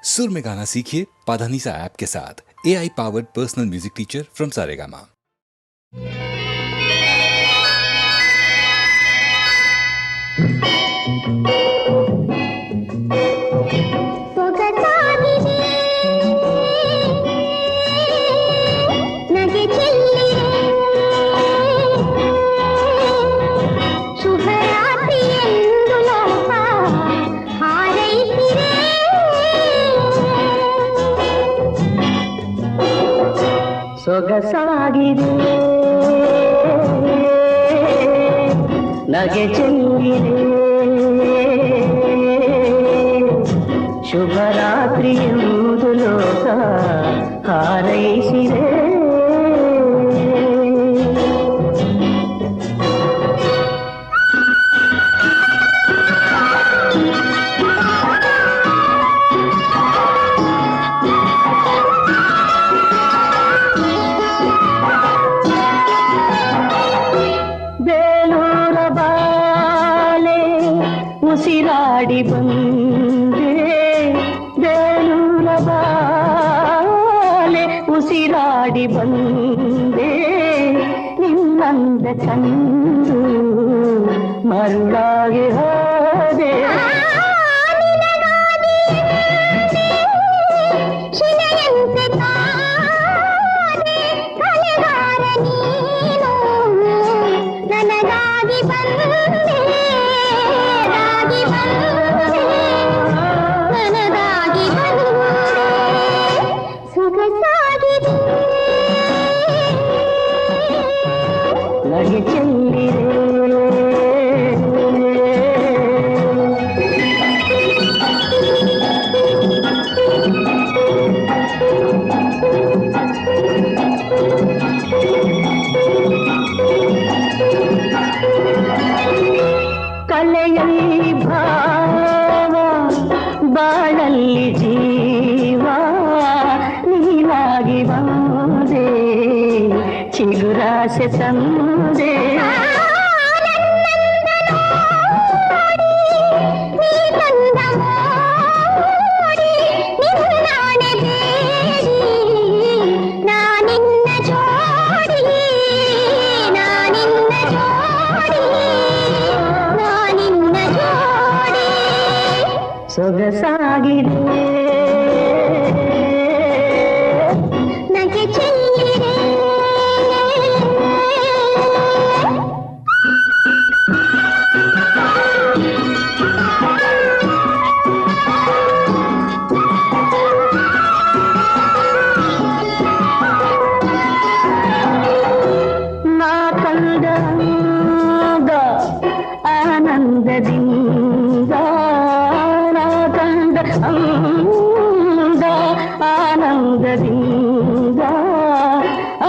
सुर में गाना सीखिए पाधानीसा ऐप के साथ। AI powered personal music teacher from Saregama. ಸೊಗಸಾಗಿದೆ ನಗೆ ಚೆಲ್ಲಿದೆ ಶುಭರಾತ್ರಿ ಎಂಬುದು ಲೋಕ ಹಾರೈಸಿದೆ ಉಸಿರಾಡಿ ಬಂದೆ ಬೇಲೂರ ಬಾಲೆ ಉಸಿರಾಡಿ ಬಂದೆ ನಿನ್ನಂದ ಕಂಡು ಮರುಳಾಗಿ ಹೋದೆ ನಗೆ ಚೆಲ್ಲಿದೆ ಕಲೆಯಲ್ಲಿ ಭಾವ ಬಾಳಲ್ಲಿ ಜೀವ ನೀನಾಗಿ ಬಂದೆ ಚಿಗುರಾಸೆ ತಂದೆ ಸೊಗಸಾಗಿದೆ ನಗೆ ಚೆಲ್ಲಿದೆ ನಾ ಕಂಡ ಆನಂದದಿಂದ ಅಂದ ಆನಂದದಿಂದ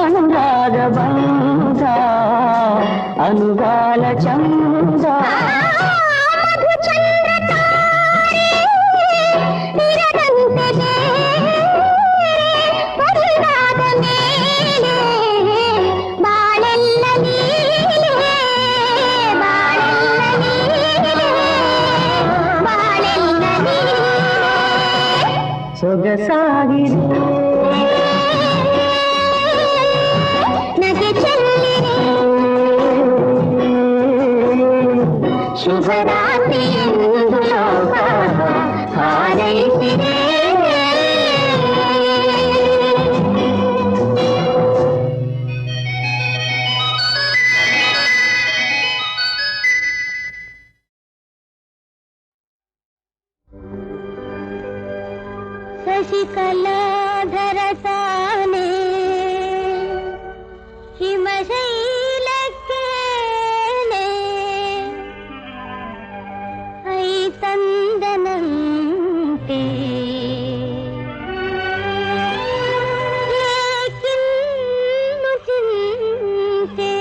ಅನುರಾಗ ಬಂದ ಅನುಗಾಲ ಚಂದ ಸೊಗಸಾಗಿದೆ ನಗೆ ಚೆಲ್ಲಿದೆ ಶುಭರಾತ್ರಿ ಎಂದು ಲೋಕ ಹಾರೈಸಿದೆ ಶಶಿಕಲಾಧರ ಸಾನೆ ಹಿಮಶೈಲಕ್ಕೆ ಐ ತಂದನಂತೆ ಏಕಿನ್ನು ಚಿಂತೆ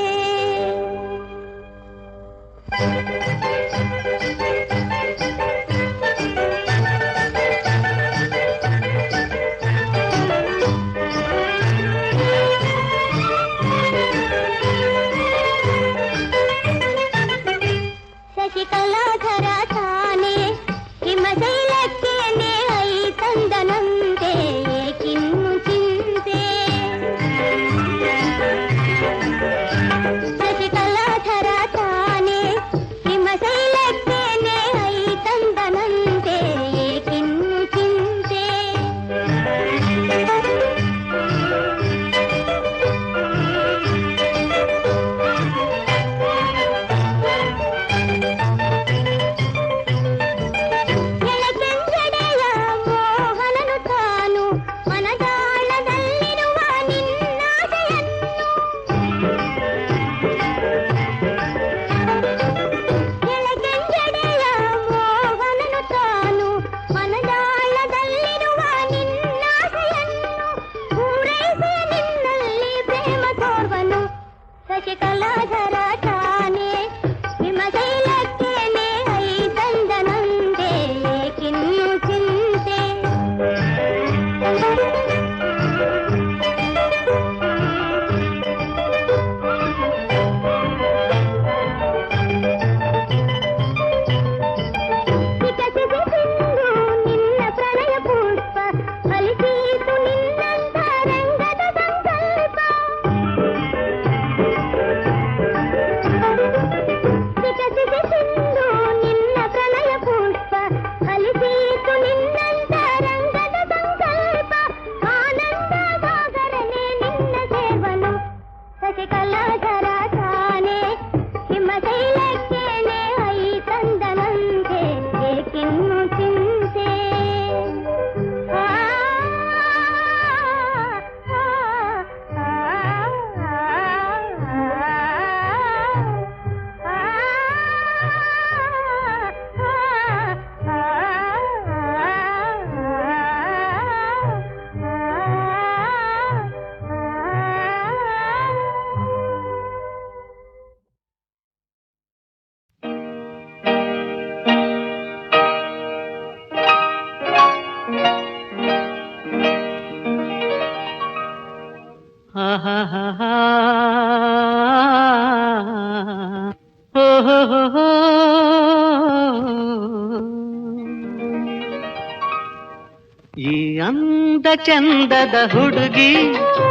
ಈ ಅಂದ ಚಂದದ ಹುಡುಗಿ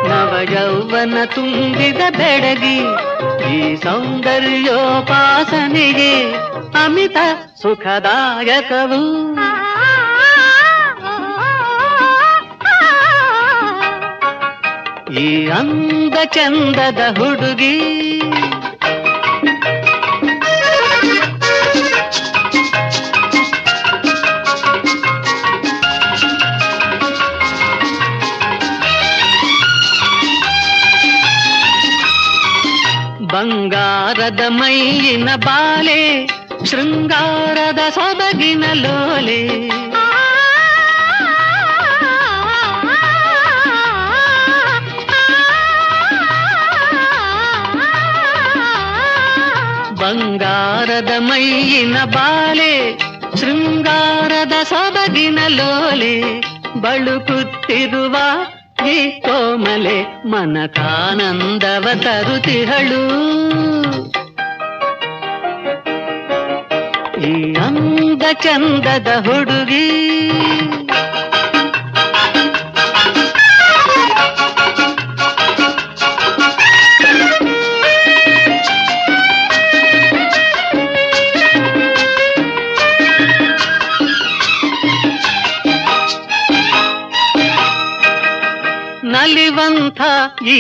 ನವ ಯೌವನ ತುಂಬಿದ ಬೆಡಗಿ ಈ ಸೌಂದರ್ಯೋಪಾಸನೆಗೆ ಅಮಿತ ಸುಖದಾಯಕವು ಈ ಅಂದ ಚಂದದ ಹುಡುಗಿ ಬಂಗಾರದ ಮೈಯಿನ ಬಾಲೆ ಶೃಂಗಾರದ ಸೊಬಗಿನ ಲೋಲೆ ಬಂಗಾರದ ಮೈಯಿನ ಬಾಲೆ ಶೃಂಗಾರದ ಸೊಬಗಿನ ಲೋಲೆ ಬಳುಕುತ್ತಿರುವ ಈ ಕೋಮಲೆ ಮನಕಾನಂದವ ತರುತಿಹಳು ಈ ಅಂದ ಚಂದದ ಹುಡುಗಿ ನಲಿವಂಥ ಈ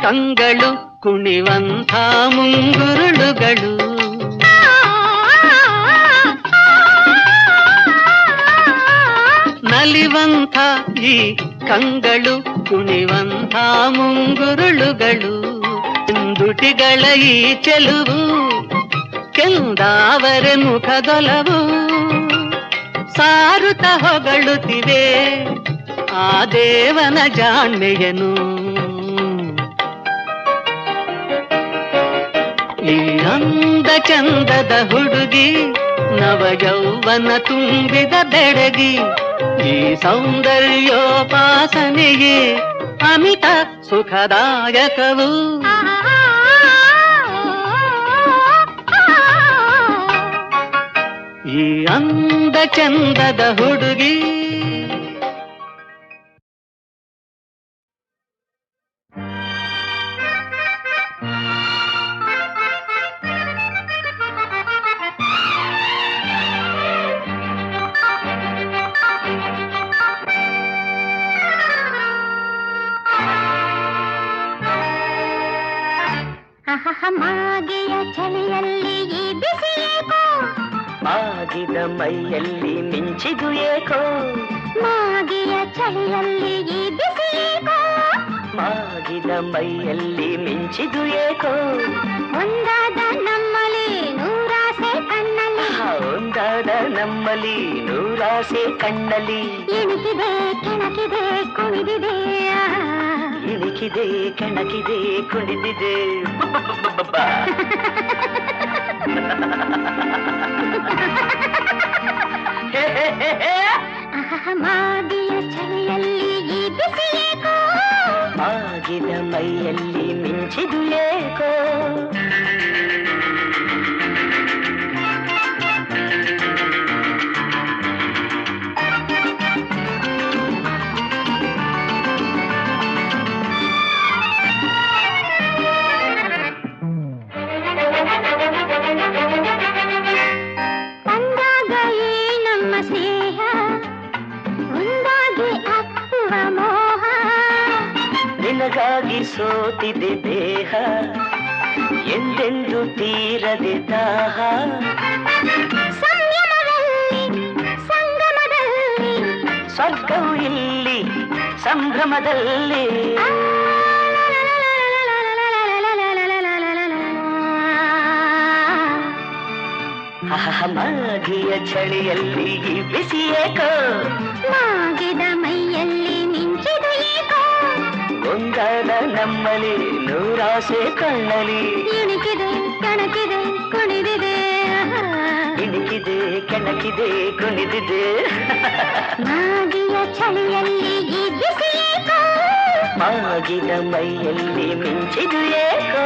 ಕಂಗಳು ಕುಣಿವಂಥ ಮುಂಗುರುಳುಗಳು ನಲಿವಂಥ ಈ ಕಂಗಳು ಕುಣಿವಂಥ ಮುಂಗುರುಳುಗಳು ದುಟಿಗಳ ಈ ಚೆಲುವು ಕೆಂದಾವರೆ ಮುಖದೊಲವು ಸಾರುತ್ತ ಹೊಗಳುತ್ತಿವೆ ಆ ದೇವನ ಜಾಣ್ಮೆಯನು ಈ ಅಂದ ಚಂದದ ಹುಡುಗಿ ನವ ಯೌವನ ತುಂಬಿದ ಬೆಡಗಿ ಈ ಸೌಂದರ್ಯೋಪಾಸನೆಗೆ ಅಮಿತ ಸುಖದಾಯಕವು ಈ ಅಂದ ಚಂದದ ಹುಡುಗಿ ಮಾಗಿಯ ಚಳಿಯಲ್ಲಿ ಈ ಬಿಸಿಯೇಕೋ ಮಾಗಿದ ಮೈಯಲ್ಲಿ ಮಿಂಚಿದು ಏಕೋ ಮಾಗಿಯ ಚಳಿಯಲ್ಲಿ ಈ ಬಿಸಿಯೇಕೋ ಮಾಗಿದ ಮೈಯಲ್ಲಿ ಮಿಂಚಿದು ಏಕೋ ಒಂದಾದ ನಮ್ಮಲ್ಲಿ ನೂರಾಸೆ ಕಣ್ಣಲ್ಲಿ ಒಂದಾದ ನಮ್ಮಲ್ಲಿ ನೂರಾಸೆ ಕಣ್ಣಲ್ಲಿ ಇಣುಕಿದೆ ಕೆಣಕಿದೆ ಕುಣಿದಿದೆ ಇಣುಕಿದೆ ಕೆಣಕಿದೆ ಕುಣಿದಿದೆ ಮಾಗಿಯ ಚಳಿಯಲ್ಲಿ ಈ ಬಿಸಿಯೇಕೋ ಮಾಗಿದ ಮೈಯಲ್ಲಿ ಮಿಂಚಿದು ಏಕೋ ನಿನಗಾಗಿ ಸೋತಿದೆ ದೇಹ ಎಂದೆಂದು ತೀರದೆ ದಾಹ ಸಂಗಮದಲ್ಲಿ ಸ್ವರ್ಗವು ಇಲ್ಲಿ ಸಂಭ್ರಮದಲ್ಲಿ ಮಾಗಿಯ ಚಳಿಯಲ್ಲಿ ಬಿಸಿಯೇಕೋ ಮಾಗಿದ ಮೈಯಲ್ಲಿ ಮಿಂಚಿದು ಏಕೋ ಒಂದಾದ ನಮ್ಮಲ್ಲಿ ನೂರಾಸೆ ಕಣ್ಣಲಿ ಇಣುಕಿದೆ ಕೆಣಕಿದೆ ಕುಣಿದಿದೆ ಇಣುಕಿದೆ ಕೆಣಕಿದೆ ಕುಣಿದಿದೆ ಮಾಗಿಯ ಚಳಿಯಲ್ಲಿ ಈ ಬಿಸಿಯೇಕೋ ಮಾಗಿದ ಮೈಯಲ್ಲಿ ಮಿಂಚಿದು ಏಕೋ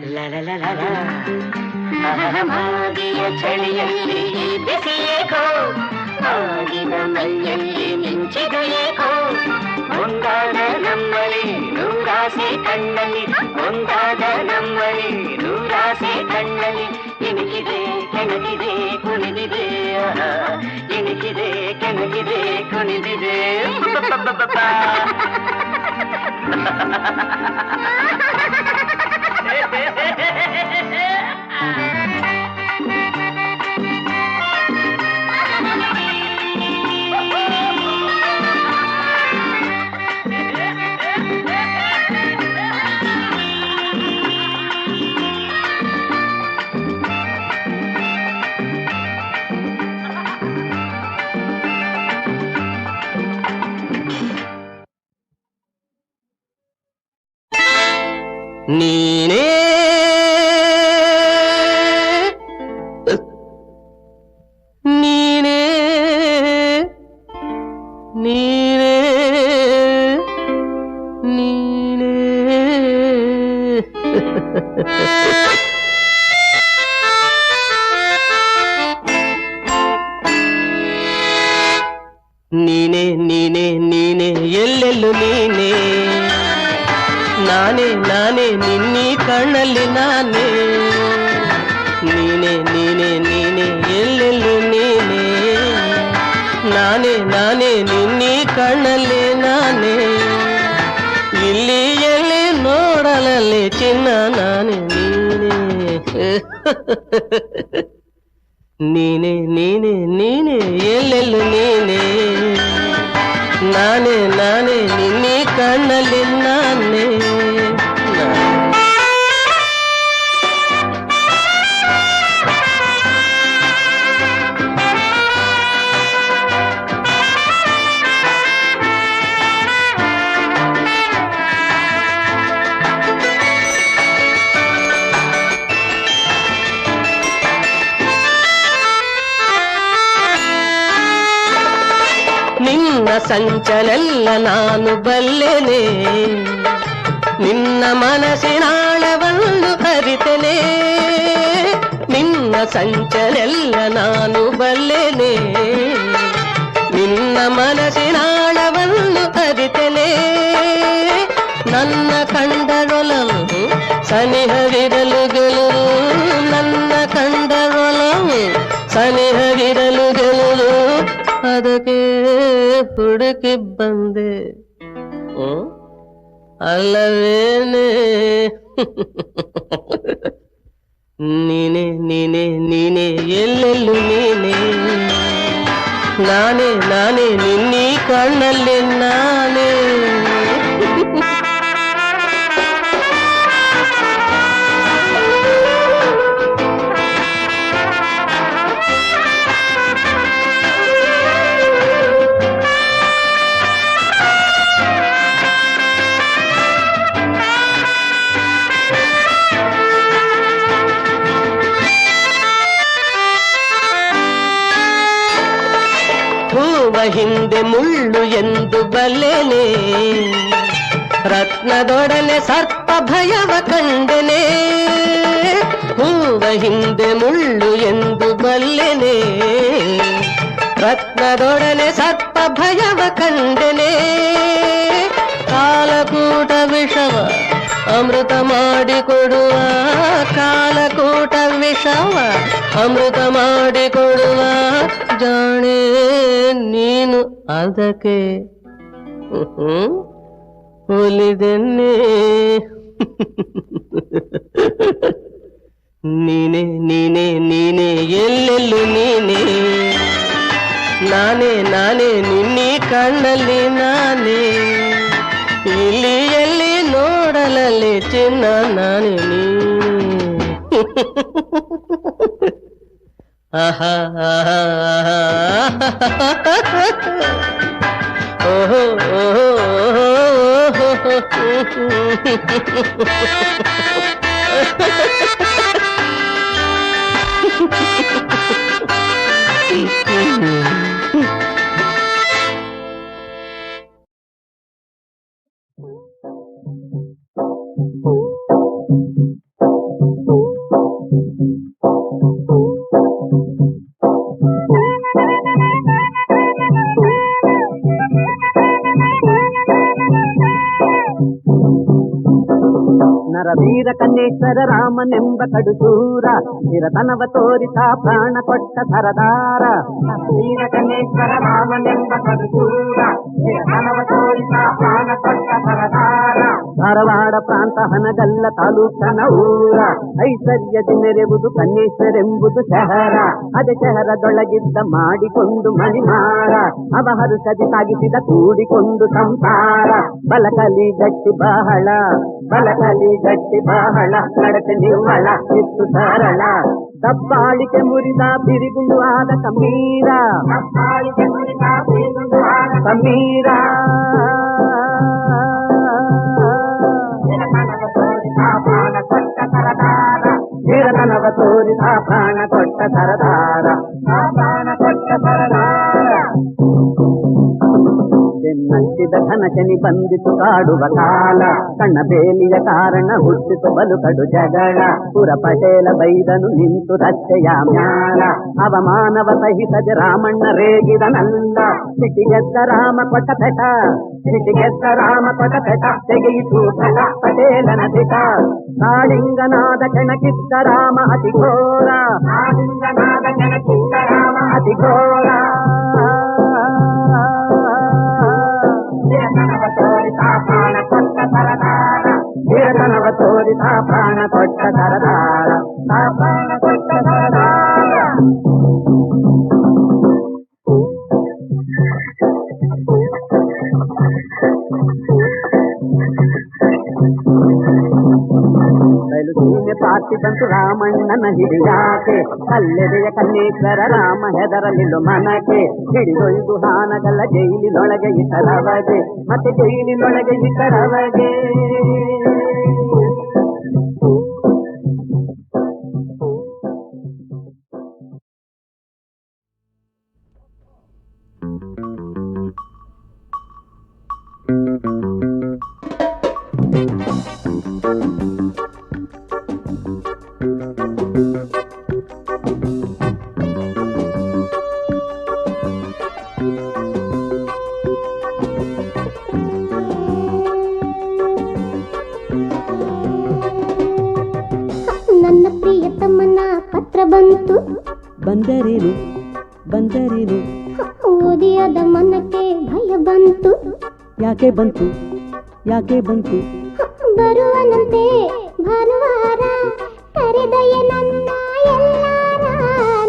ಲಲಲಲಲ. ಮಾಗಿಯ ಚಳಿಯಲ್ಲಿ ಬಿಸಿಯೇಕೋ, ಆಗಿನ ಮೈಯಲ್ಲಿ ಮಿಂಚಿದು ಏಕೋ. ಒಂದಾದ ನಮ್ಮಲ್ಲಿ ನೂರಾಸೆ ಕಣ್ಣಲ್ಲಿ, ಒಂದಾದ ನಮ್ಮಲ್ಲಿ ನೂರಾಸೆ ಕಣ್ಣಲ್ಲಿ. ಇಣುಕಿದೆ ಕೆಣಕಿದೆ ಕುಣಿದಿದೆ, ಇಣುಕಿದೆ ಕೆಣಕಿದೆ ಕುಣಿದಿದೆ. ನೀನೇ ನೀನೇ ನೀನೇ ನೀನೇ ನೀನೇ ನೀನೇ ನೀನೇ ಎಲ್ಲೆಲ್ಲೂ ನೀನೇ. ನಾನೇ ನಾನೇ ನಿನ್ನೀ ಕಣ್ಣಲ್ಲಿ ನಾನೇ. ನೀನೇ ನೀನೇ ನೀನೇ ಎಲ್ಲೆಲ್ಲೂ ನೀನೇ. ನಾನೇ ನಾನೇ ನಿನ್ನೀ ಕಣ್ಣಲ್ಲಿ ನಾನೇ. ಇಲ್ಲಿ ಎಲ್ಲಿ ನೋಡಲಲ್ಲಿ ಚಿನ್ನ ನಾನೇ ನೀನೇ. ನೀನೇ ನೀನೇ ನೀನೇ ಎಲ್ಲೆಲ್ಲೂ ನೀನೇ. ನಾನೇ ನಾನೇ ನಿನ್ನೀ ಕಣ್ಣಲ್ಲಿ ನಾನೇ. ನಿನ್ನ ಸಂಚಲೆಲ್ಲ ನಾನು ಬಲ್ಲೆನೆ, ನಿನ್ನ ಮನಸ್ಸಿನಾಳವನ್ನು ಅರಿತೆನೆ. ನಿನ್ನ ಸಂಚಲೆಲ್ಲ ನಾನು ಬಲ್ಲೆನೆ, ನಿನ್ನ ಮನಸ್ಸಿನಾಳವನ್ನು ಅರಿತೆನೆ. ನನ್ನ ಕಂಡರೊಲವು ಸನಿಹವಿರಲು ಗೆಲುವು, ನನ್ನ ಕಂಡರೊಲವು ಸನಿಹವಿರಲು ಗೆಲುವು. ಅದಕ್ಕೆ ಹುಡುಕಿ ಬಂದೆ ಅಲ್ಲವೇನೆ. ನೀನೇ ನೀನೇ ನೀನೇ ಎಲ್ಲೆಲ್ಲೂ ನೀನೇ. ನಾನೇ ನಾನೇ ನಿನ್ನೀ ಕಣ್ಣಲ್ಲಿ ನಾನೇ. ಹಿಂದೆ ಮುಳ್ಳು ಎಂದು ಬಲ್ಲೆನೆ, ರತ್ನದೊಡನೆ ಸರ್ಪ ಭಯವ ಕಂಡೆನೆ. ಹೂವ ಹಿಂದೆ ಮುಳ್ಳು ಎಂದು ಬಲ್ಲೆನೆ, ರತ್ನದೊಡನೆ ಸರ್ಪ ಭಯವ ಕಂಡೆನೆ. ಕಾಲಕೂಟ ವಿಷವ ಅಮೃತ ಮಾಡಿಕೊಡುವ, ಕಾಲಕೂಟ ವಿಷವ ಅಮೃತ ಮಾಡಿಕೊಡುವ. ಜಾಣೆ ನೀನು ಅದಕ್ಕೆ ಒಲಿದೆನ್ನೆ. ನೀನೇ ನೀನೇ ನೀನೇ ಎಲ್ಲೆಲ್ಲೂ ನೀನೇ. ನಾನೇ ನಾನೇ ನಿನ್ನೀ ಕಣ್ಣಲ್ಲಿ ನಾನೇ. ಇಲ್ಲಿ ಎಲ್ಲಿ ನೋಡಲಲ್ಲಿ ಚಿನ್ನ ನಾನೇ ನೀನೇ. ಆಹಾ ಆಹಾ ಓಹೋ ಓಹೋ ನರವೀರ ಕನ್ನೇಶ್ವರ ರಾಮನೆಂಬ ಕಡುಸೂರ ಚಿರತನವ ತೋರಿತ ಪ್ರಾಣ ಕೊಟ್ಟ ಸರದಾರ. ವೀರ ಕನ್ನೇಶ್ವರ ರಾಮನೆಂಬ ಕಡುಸೂರ ಚಿರತನವ ತೋರಿತ ಪ್ರಾಣ ಕೊಟ್ಟ ಸರದಾರ. ಧಾರವಾಡ ಪ್ರಾಂತ ಹನಗಲ್ಲ ತಾಲೂಕನ ಊರ ಐಶ್ವರ್ಯದಿ ಮೆರೆವುದು ಕನ್ನೇಶ್ವರೆಂಬುದು ಶಹರ. ಅದೇ ಶಹರದೊಳಗಿದ್ದ ಮಾಡಿಕೊಂಡು ಮಣಿಮಾರ ಅವ ಹರುಷದಿ ಸಾಗಿಸಿದ ಕೂಡಿಕೊಂಡು ಸಂಸಾರ. ಬಲಕಲಿ ಗಟ್ಟಿ ಬಹಳ ಬಲಕಲಿ ಗಟ್ಟಿ ಬಹಳ ನಡತೆ ನಿವ್ವಳ ಇತ್ತು ಸರಳ. ದಬ್ಬಾಳಿಕೆ ಮುರಿದ ಬಿರಿಗುಂಡು ಆದ ಕಮ್ಮೀರ ಕಮ್ಮೀರ. ವೀರತನವ ತೋರಿದ ಪ್ರಾಣ ಕೊಟ್ಟ ಸರದಾರ ಪ್ರಾಣ ಕೊಟ್ಟ ಸರದಾರ. ಬೆನ್ನಟ್ಟಿದ ಘನಶನಿ ಬಂದಿತು ಕಾಡುವ ಕಾಲ. ಕಣ್ಣ ಬೇಲಿಯ ಕಾರಣ ಹುಟ್ಟಿತು ಬಲು ಕಡು ಜಗಳ. ಪುರ ಪಟೇಲ ಬೈದನು ನಿಂತು ರಸ್ತೆಯ ಮ್ಯಾಲ. ಅವಮಾನವ ಸಹಿಸದೆ ರಾಮಣ್ಣ ರೇಗಿದನಲ್ಲ. ಸಿಟಿಗೆದ್ದ ರಾಮ ಕೊಟ್ಟ ಪೆಟ ಸಿಟಿಗೆದ್ದ ರಾಮ ಕೊಟ್ಟ ಪೆಟ ತೆಗೆಯಿತು ಪೆಟ ಪಟೇಲನ ದಿಟ. ಕಾಳಿಂಗನಾದ ಕೆಣಕಿದ್ದ ರಾಮ ಅತಿ ಘೋರ ಕಾಳಿಂಗನಾದ ಕೆಣಕಿದ್ದ ರಾಮ ಅತಿ ಘೋರ. ವೀರತನವ ತೋರಿತ ಪ್ರಾಣ ಕೊಟ್ಟ ಸರದಾರ ವೀರತನವ ತೋರಿತ ಪ್ರಾಣ ಕೊಟ್ಟ ಸರದಾರ ಪ್ರಾಣ ಕೊಟ್ಟ ಸರದಾರ. ಬಯಲು ಸೀಮೆ ಪಾರ್ಟಿ ಬಂತು ರಾಮಣ್ಣನ ಹಿಡಿಯಾಕೆ. ಕಲ್ಲೆದೆಯ ಕನ್ನೇಶ್ವರ ರಾಮ ಹೆದರಲಿಲು ಮನಕ್ಕೆ. ಹಿಡಿದೊಯ್ದು ಹಾನಗಲ್ಲ ಜೈಲಿನೊಳಗೆ ಇಟ್ಟರವಗೆ ಮತ್ತೆ ಜೈಲಿನೊಳಗೆ ಇಟ್ಟರವಗೆ. ನನ್ನ ಪ್ರಿಯತಮ್ಮನ ಪತ್ರ ಬಂತು ಬಂದರೇನು ಬಂದರೇನು ಓದಿಯದ ಮನಕ್ಕೆ ಭಯ ಬಂತು. ಯಾಕೆ ಬಂತು ಯಾಕೆ ಬಂತು ಬರುವನಂತೆ ಭಾನುವಾರ ಕರೆದಯ ನನ್ನ ಎಲ್ಲಾರ.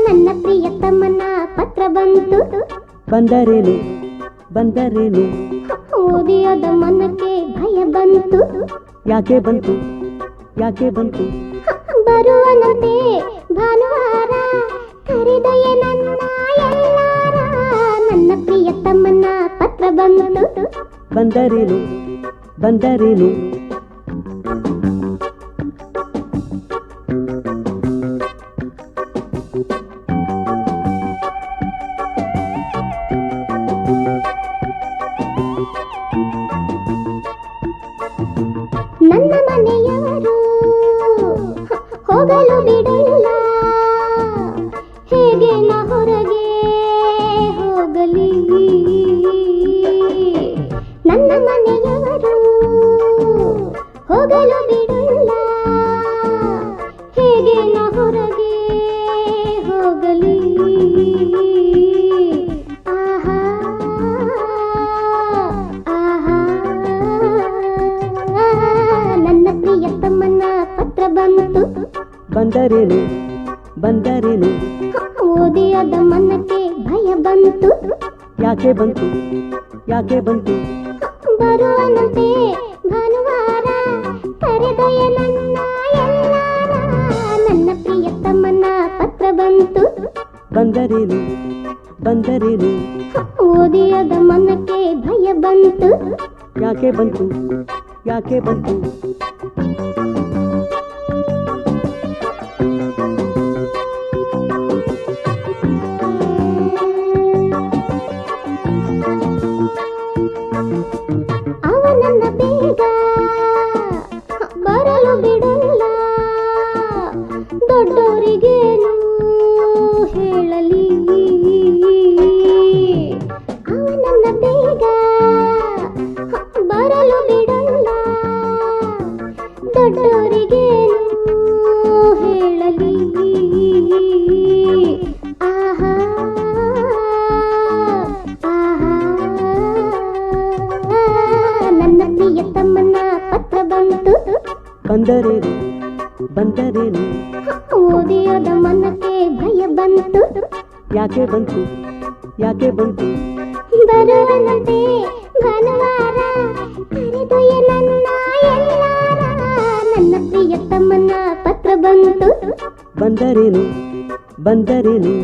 ನನ್ನ ಪ್ರಿಯತಮ್ಮನ ಪತ್ರ ಬಂತು ಬಂದರೇನು ಬಂದರೇನು ಓದಿಯದ ಮನಕ್ಕೆ ಭಯ ಬಂತು. ಯಾಕೆ ಬಂತು ಯಾಕೆ ಬಂತು ಬರುವನಂತೆ ಭಾನುವಾರ ಕರೆದಯ ನನ್ನ ಎಲ್ಲಾರ. ನನ್ನ ಪ್ರಿಯತಮ್ಮನ ಪತ್ರ ಬಂತು ಬಂದರೇನು ಬಂದರೇನು ನನ್ನ ಮನೆಯವರು ಹೋಗಲು ಬಿಡಲ್ಲ. ಹೇಗೆ ನಾ ಹೊರಗೆ ಹೋಗಲಿ. ನನ್ನ ಮನೆಯವರು ಹೋಗಲು ಬಿಡಲ್ಲ. ಹೇಗೆ ನಾ ಹೊರಗೆ ಹೋಗಲಿ. ಆಹಾ ಆಹಾ ನನ್ನ ಪ್ರಿಯತಮ್ಮನ ಪತ್ರ ಬಂತು ಬಂದರೇನು ಬಂದರೇನು ಓದಿಯದ ಮನಕ್ಕೆ ಭಯ ಬಂತು. ಯಾಕೆ ಬಂತು ಯಾಕೆ ಬಂತು ಬರುವನಂತೆ ಭಾನುವಾರ ಕರೆದಯ ನನ್ನ ಎಲ್ಲಾರ. ನನ್ನ ಬಂತು ಬಂದರೇನು ಬಂದರೇನು ಓದಿಯದ ಮನಕ್ಕೆ ಭಯ ಬಂತು ಯಾಕೆ ಬಂತು ಯಾಕೆ ಬಂತು ಅವನನ್ನ ಬೇಗ ಬರಲು ಬಿಡಲ್ಲ ದೊಡ್ಡವರಿಗೇನು ಹೇಳಲಿ ಅವನನ್ನ ಬೇಗ ಬರಲು ಬಿಡಲ್ಲ ದೊಡ್ಡವರಿಗೇನು ಹೇಳಲಿ ಆಹಾ ಆಹಾ ನನ್ನ ಪ್ರಿಯತಮ್ಮನ ಪತ್ರ ಬಂತು ಬಂದರೇನು ಬಂದರೇನು ಓದಿಯದ ಮನಕ್ಕೆ ಭಯ ಬಂತು ಯಾಕೆ ಬಂತು ಯಾಕೆ ಬಂತು ಬರುವನಂತೆ ಭಾನುವಾರ ಕರೆದೊಯ್ಯ ನನ್ನ ಎಲ್ಲಾರ ನನ್ನ ಪ್ರಿಯತಮ್ಮನ ಪತ್ರ ಬಂತು ಬಂದರೇನು ಬಂದರೇನು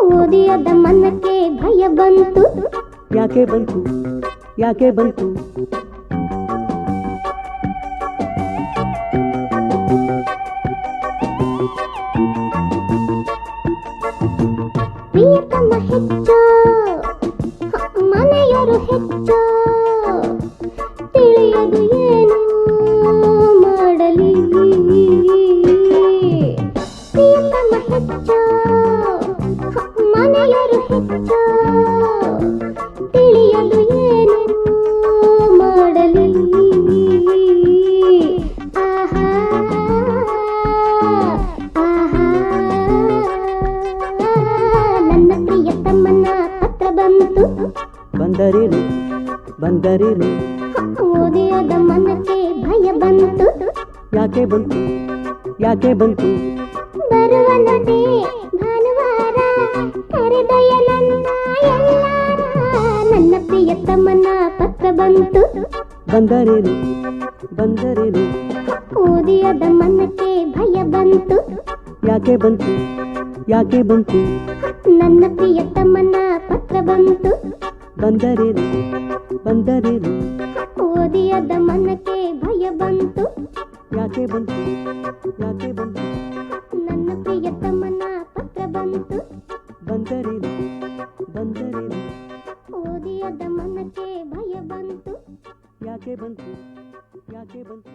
ಓದಿಯದ ಮನಕ್ಕೆ ಭಯ ಬಂತು ಯಾಕೆ ಬಂತು ಯಾಕೆ ಬಂತು ಪ್ರಿಯತಮ ಹೆಚ್ಚು ಮನೆಯವರು ಹೆಚ್ಚು ತಿಳಿಯದು ಏನು ಮಾಡಲಿ ಪ್ರಿಯತಮ ಹೆಚ್ಚು ಮನೆಯವರು ಹೆಚ್ಚು ತಿಳಿಯದು ಏನು ಮಾಡಲಿ ಆಹಾ ಆಹಾ ನನ್ನ ಪ್ರಿಯತಮ್ಮನ ಪತ್ರ ಬಂತು ಬಂದರೇನು ಬಂದರೇನು ಓದಿಯದ ಮನಕ್ಕೆ ಭಯ ಬಂತು ಯಾಕೆ ಬಂತು ಯಾಕೆ ಬಂತು ಬರುವನದೆ ಭಾನುವಾರ ಕರೆದೊಯ್ಯ ನನ್ನ ಎಲ್ಲಾರ ನನ್ನ ಪ್ರಿಯತಮ್ಮನ ಪತ್ರ ಬಂತು ಬಂದರೇನು ಬಂದರೇನು ಓದಿಯದ ಮನಕ್ಕೆ ಭಯ ಬಂತು ಯಾಕೆ ಬಂತು ಯಾಕೆ ಬಂತು ನನ್ನ ಪ್ರಿಯತಮ್ಮನ ಪತ್ರ ಬಂತು ಬಂದರೇನು ಬಂದರೇನು ಓದಿಯದ ಮನಕ್ಕೆ ಭಯ ಬಂತು ಯಾಕೆ ಬಂತು ಯಾಕೆ ಬಂತು ನನ್ನ ಪ್ರಿಯತಮ್ಮನ ಪತ್ರ ಬಂತು ಬಂದರೇನು ಬಂದರೇನು ಓದಿಯದ ಮನಕ್ಕೆ ಭಯ ಬಂತು ಯಾಕೆ ಬಂತು ಯಾಕೆ ಬಂತು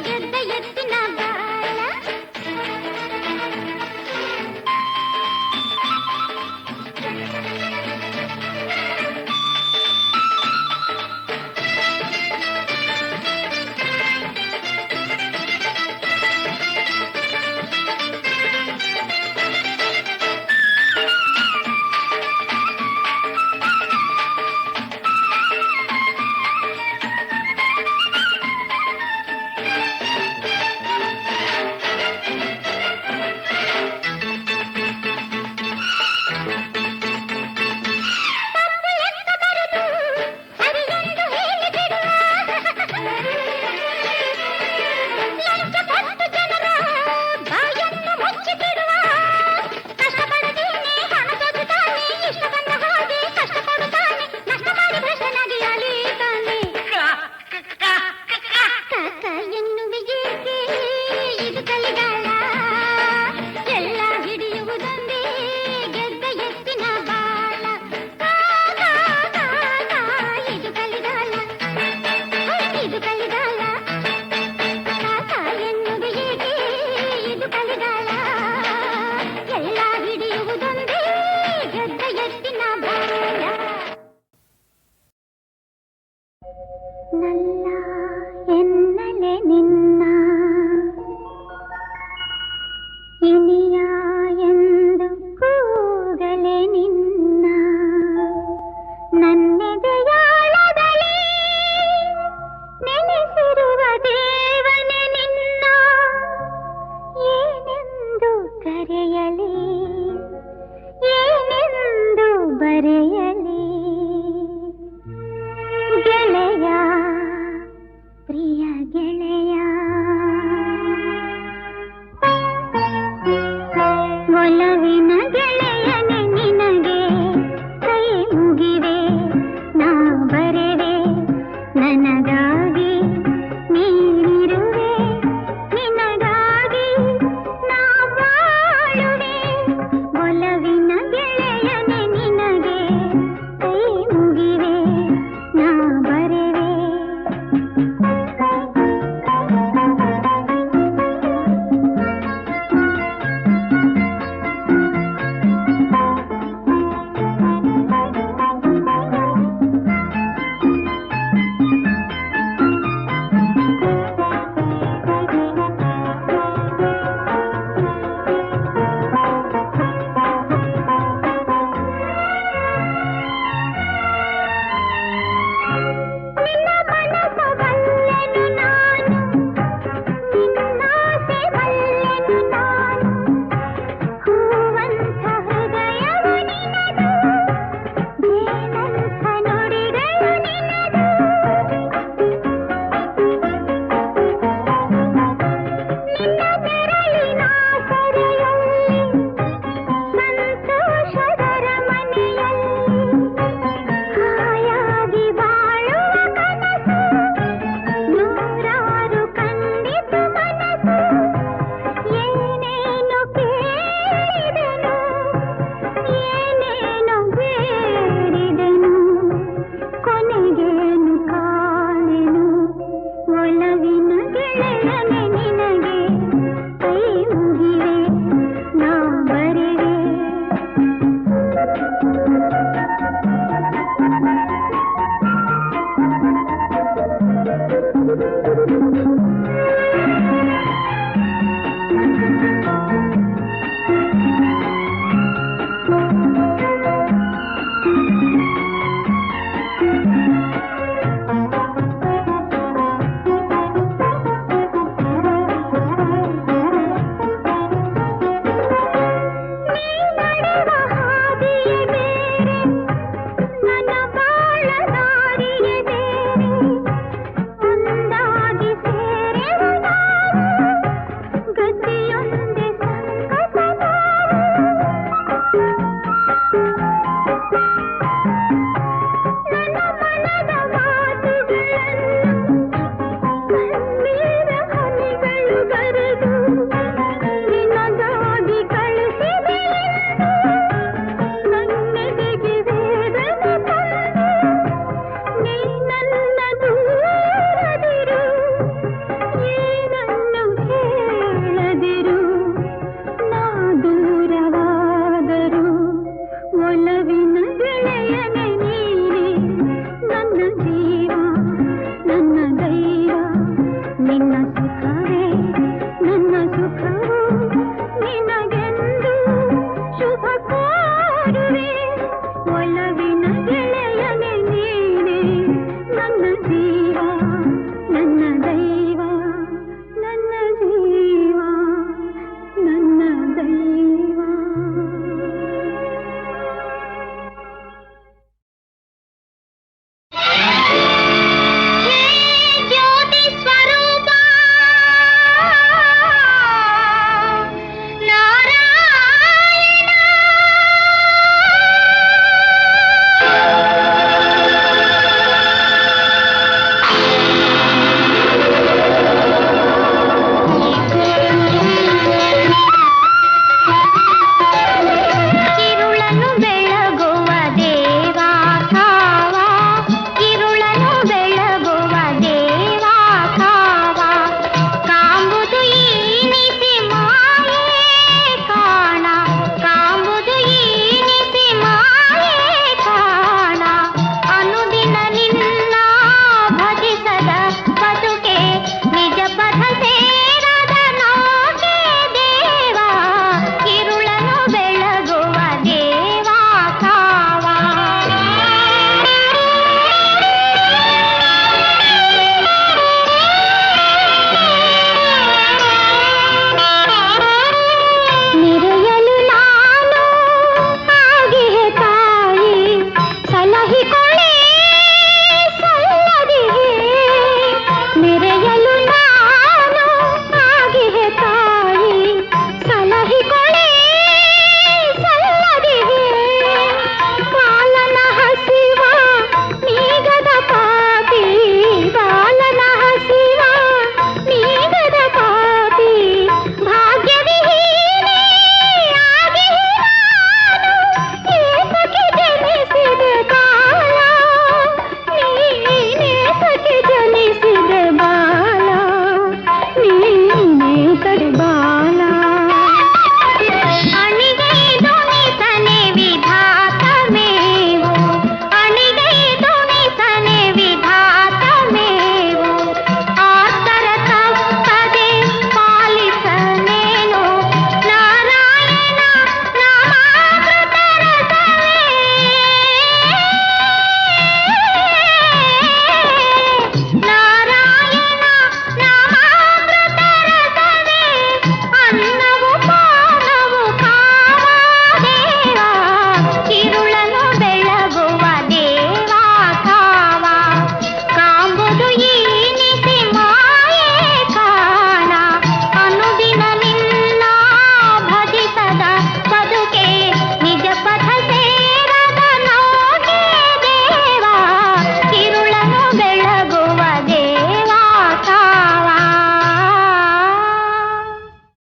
ಯುದ್ಧ ಎತ್ತಿನ ಬಾಳ ನನ್ನ ಸುಖವೇ